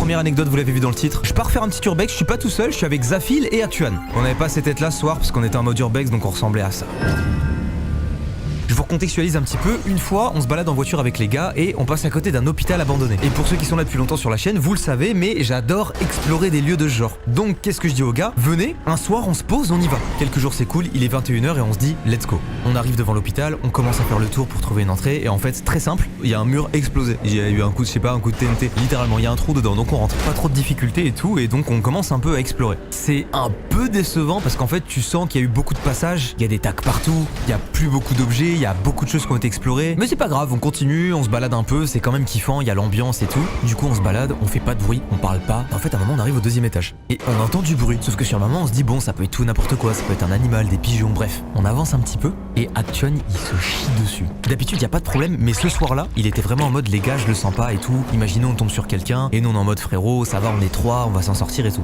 Première anecdote, vous l'avez vu dans le titre. Je pars faire un petit urbex, je suis pas tout seul, je suis avec Zafil et Atuan. On n'avait pas ces têtes là ce soir parce qu'on était en mode urbex donc on ressemblait à ça. Je vous recontextualise un petit peu. Une fois, on se balade en voiture avec les gars et on passe à côté d'un hôpital abandonné. Et pour ceux qui sont là depuis longtemps sur la chaîne, vous le savez, mais j'adore explorer des lieux de ce genre. Donc, qu'est-ce que je dis aux gars? Venez, un soir, on se pose, on y va. Quelques jours, c'est cool, il est 21h et on se dit, let's go. On arrive devant l'hôpital, on commence à faire le tour pour trouver une entrée et en fait, très simple, il y a un mur explosé. Il y a eu un coup de, je sais pas, un coup de TNT. Littéralement, il y a un trou dedans, donc on rentre. Pas trop de difficultés et tout, et donc on commence un peu à explorer. C'est un peu décevant parce qu'en fait, tu sens qu'il y a eu beaucoup de passages, il y a des tags partout, il y a plus beaucoup d'objets, il y a beaucoup de choses qui ont été explorées. Mais c'est pas grave, on continue, on se balade un peu, c'est quand même kiffant, il y a l'ambiance et tout. Du coup, on se balade, on fait pas de bruit, on parle pas. En fait, à un moment, on arrive au 2e étage et on entend du bruit. Sauf que sur le moment, on se dit bon, ça peut être tout n'importe quoi, ça peut être un animal, des pigeons, bref. On avance un petit peu et Atuan, il se chie dessus. D'habitude, y a pas de problème, mais ce soir-là, il était vraiment en mode les gars, je le sens pas et tout. Imaginons on tombe sur quelqu'un et nous on est en mode frérot, ça va, on est 3, on va s'en sortir et tout.